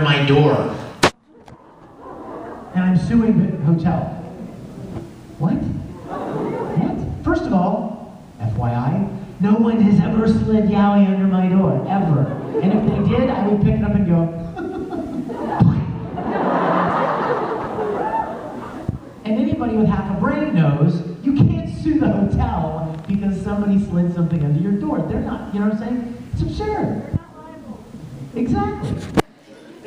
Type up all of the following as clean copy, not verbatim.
my door. And I'm suing the hotel. What? What? First of all, FYI, no one has ever slid yaoi under my door, ever. And if they did, I would pick it up and go, and anybody with half a brain knows you can't sue the hotel because somebody slid something under your door. They're not, you know what I'm saying? It's absurd. Exactly.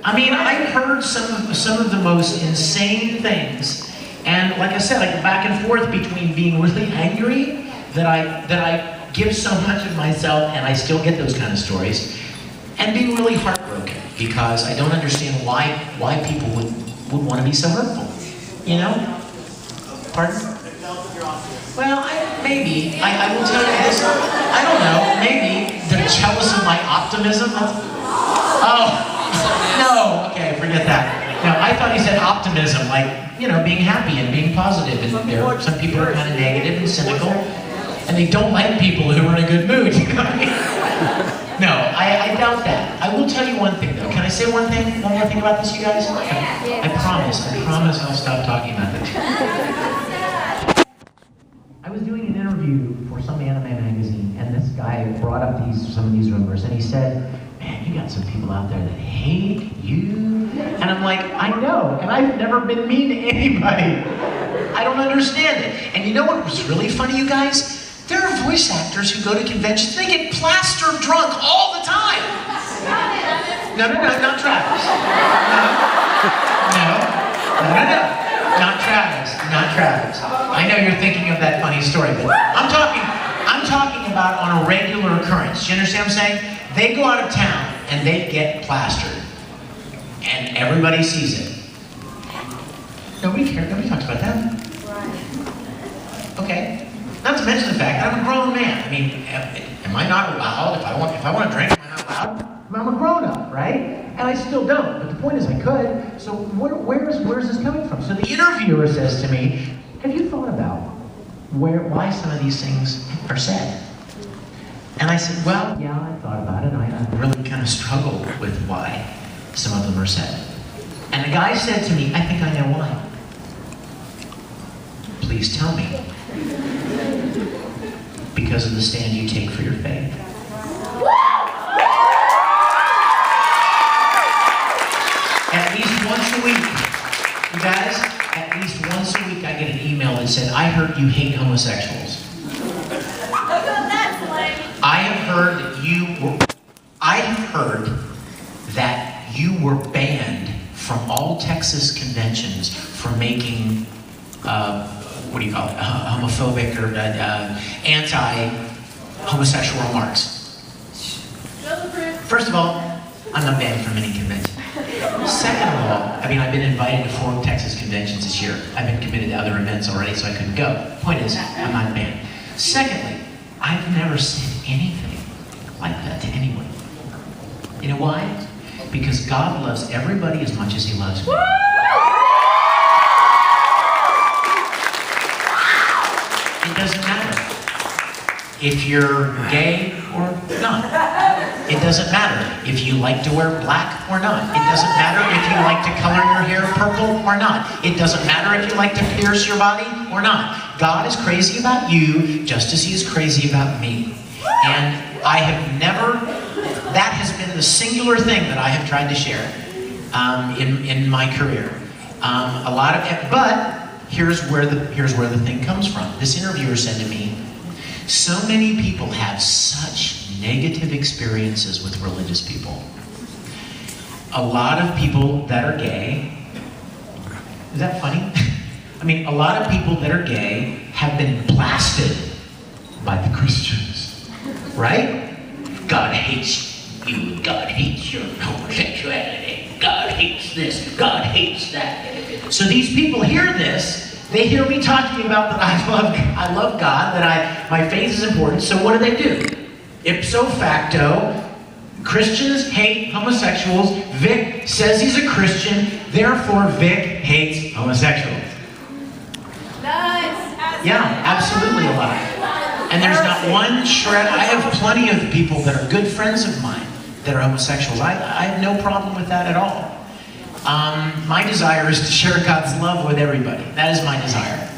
I mean, I've heard some of the most insane things, and like I said, I go back and forth between being really angry that I give so much of myself, and I still get those kind of stories, and being really heartbroken because I don't understand why people would want to be so hurtful. You know? Pardon? Well, maybe. I will tell you this. I don't know. Maybe they're jealous of my optimism. Oh. No, okay, forget that. No, I thought he said optimism, like, you know, being happy and being positive. And some people are kind of negative and cynical, and they don't like people who are in a good mood. You know what I mean? No, I doubt that. I will tell you one thing, though. Can I say one more thing about this, you guys? I promise I'll stop talking about this. I was doing an interview for some anime magazine, and this guy brought up some of these rumors, and he said, man, you got some people out there that hate you. And I'm like, I know, and I've never been mean to anybody. I don't understand it. And you know what was really funny, you guys? There are voice actors who go to conventions, they get plastered drunk all the time. No, not Travis. No. Not Travis. I know you're thinking of that funny story, but I'm talking about on a regular occurrence. You understand what I'm saying? They go out of town and they get plastered. And everybody sees it. Nobody cares. Nobody talks about that. Okay. Not to mention the fact that I'm a grown man. I mean, am I not allowed? If I want to drink, am I not allowed? I'm a grown-up, right? And I still don't. But the point is I could. So where's this coming from? So the interviewer says to me, have you thought about why some of these things are said? And I said, well, yeah, I thought about it. I really kind of struggle with why some of them are said. And the guy said to me, I think I know why. Please tell me. Because of the stand you take for your faith. At least once a week, you guys, at least once a week I get an email that said, I heard you hate homosexuals. I have heard that you were banned from all Texas conventions for making, what do you call it, homophobic or anti-homosexual remarks. First of all, I'm not banned from any convention. Second of all, I mean, I've been invited to 4 Texas conventions this year. I've been committed to other events already, so I couldn't go. Point is, I'm not banned. Secondly, I've never said anything like that to anyone. You know why? Because God loves everybody as much as He loves me. It doesn't matter if you're gay or not. It doesn't matter if you like to wear black or not. It doesn't matter if you like to color your hair purple or not. It doesn't matter if you like to pierce your body or not. God is crazy about you just as He is crazy about me. And I have never, that has been the singular thing that I have tried to share in my career. But here's where the thing comes from. This interviewer said to me, so many people have such negative experiences with religious people. A lot of people that are gay, is that funny? I mean, a lot of people that are gay have been blasted by the Christians, right? God hates you, God hates your homosexuality, God hates this, God hates that. So these people hear this, they hear me talking about that I love God, that my faith is important, so what do? Ipso facto, Christians hate homosexuals. Vic says he's a Christian, therefore Vic hates homosexuals. Yeah, absolutely a lie. And there's not one shred. I have plenty of people that are good friends of mine that are homosexuals. I have no problem with that at all. My desire is to share God's love with everybody. That is my desire.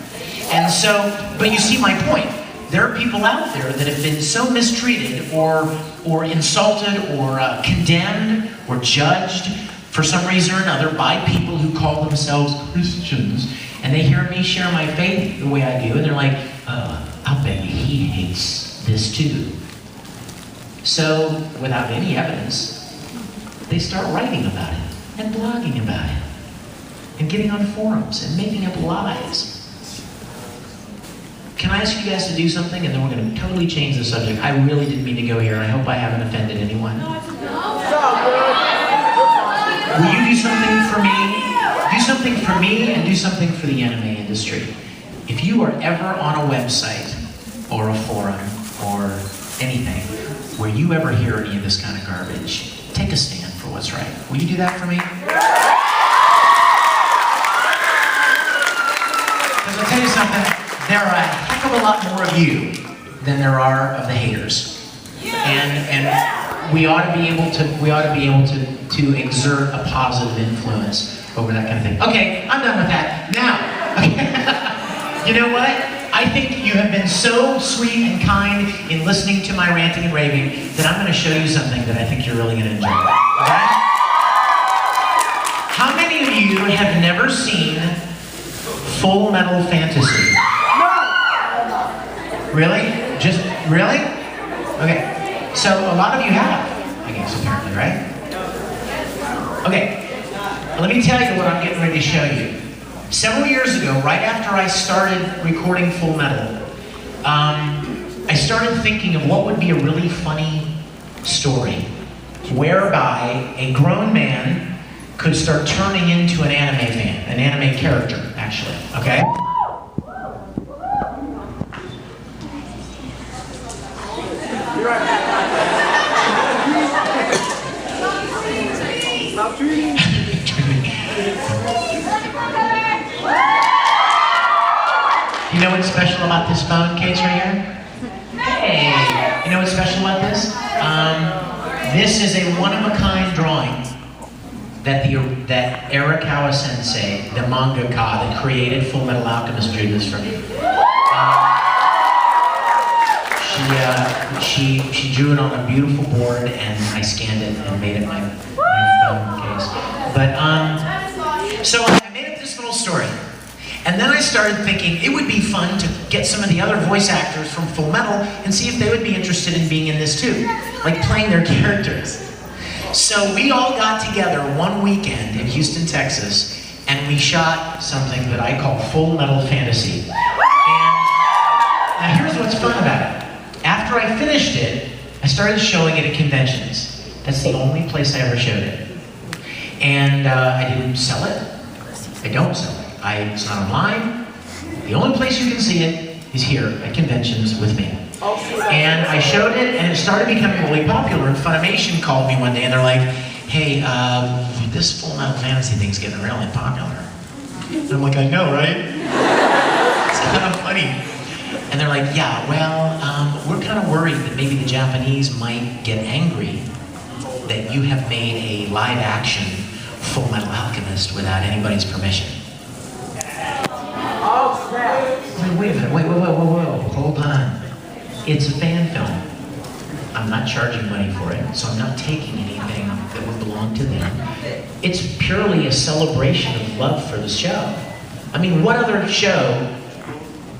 And so, but you see my point. There are people out there that have been so mistreated or insulted or condemned or judged for some reason or another by people who call themselves Christians, and they hear me share my faith the way I do, and they're like, I'll bet you he hates this too. So, without any evidence, they start writing about it, and blogging about it, and getting on forums, and making up lies. Can I ask you guys to do something, and then we're going to totally change the subject. I really didn't mean to go here, and I hope I haven't offended anyone. Will you do something for me? Do something for me, and do something for the anime industry. If you are ever on a website, or a forum, or anything, where you ever hear any of this kind of garbage, take a stand for what's right. Will you do that for me? Because I'll tell you something, there are a heck of a lot more of you than there are of the haters. And we ought to be able to exert a positive influence over that kind of thing. Okay, I'm done with that. Now, you know what? I think you have been so sweet and kind in listening to my ranting and raving that I'm going to show you something that I think you're really going to enjoy. Okay? How many of you have never seen Full Metal Fantasy? Really? Just, really? Okay. So a lot of you have, I guess, apparently, right? Okay. Let me tell you what I'm getting ready to show you. Several years ago, right after I started recording Full Metal, I started thinking of what would be a really funny story whereby a grown man could start turning into an anime fan, an anime character, actually, okay? You know what's special about this phone case right here? Hey! You know what's special about this? This is a one-of-a-kind drawing that Arakawa Sensei, the mangaka that created Full Metal Alchemist, drew this for me. She drew it on a beautiful board, and I scanned it and made it my phone case. But so I made up this little story. And then I started thinking it would be fun to get some of the other voice actors from Full Metal and see if they would be interested in being in this too, like playing their characters. So we all got together one weekend in Houston, Texas, and we shot something that I call Full Metal Fantasy. And now here's what's fun about it. After I finished it, I started showing it at conventions. That's the only place I ever showed it. And I didn't sell it. I don't sell it. It's not online. The only place you can see it is here at conventions with me. And I showed it, and it started becoming really popular. And Funimation called me one day, and they're like, "Hey, this Full Metal Fantasy thing's getting really popular." And I'm like, "I know, right?" It's kind of funny. And they're like, "Yeah, well, we're kind of worried that maybe the Japanese might get angry that you have made a live-action Full Metal Alchemist without anybody's permission." Wait a minute, whoa, hold on. It's a fan film. I'm not charging money for it, so I'm not taking anything that would belong to them. It's purely a celebration of love for the show. I mean, what other show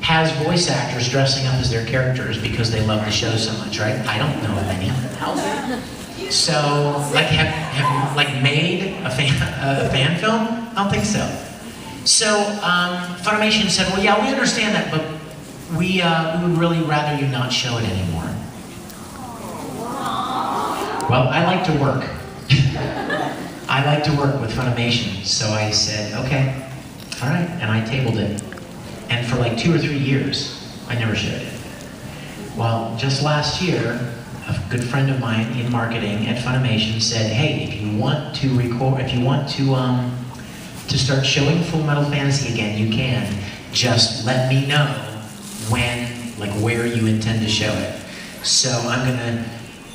has voice actors dressing up as their characters because they love the show so much, right? I don't know of any. So, like, have like made a fan film? I don't think so. So, Funimation said, well, yeah, we understand that, but we would really rather you not show it anymore. Well, I like to work. I like to work with Funimation, so I said, okay, all right, and I tabled it. And for like 2 or 3 years, I never showed it. Well, just last year, a good friend of mine in marketing at Funimation said, hey, if you want to record, if you want to start showing Full Metal Fantasy again, you can. Just let me know when, like where you intend to show it. So I'm gonna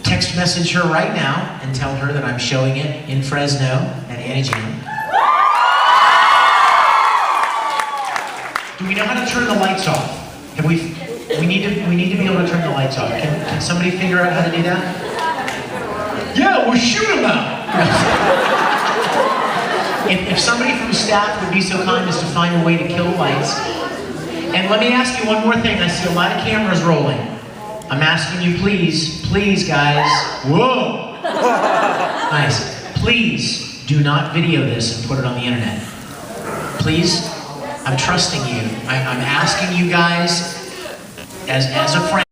text message her right now and tell her that I'm showing it in Fresno at Anijam. to turn the lights off. We need to be able to turn the lights off. Can somebody figure out how to do that? Yeah, we'll shoot them out. If somebody from staff would be so kind as to find a way to kill the lights. And let me ask you one more thing. I see a lot of cameras rolling. I'm asking you, please, guys. Whoa. Nice. Please do not video this and put it on the internet. Please. I'm trusting you. I'm asking you guys, as a friend.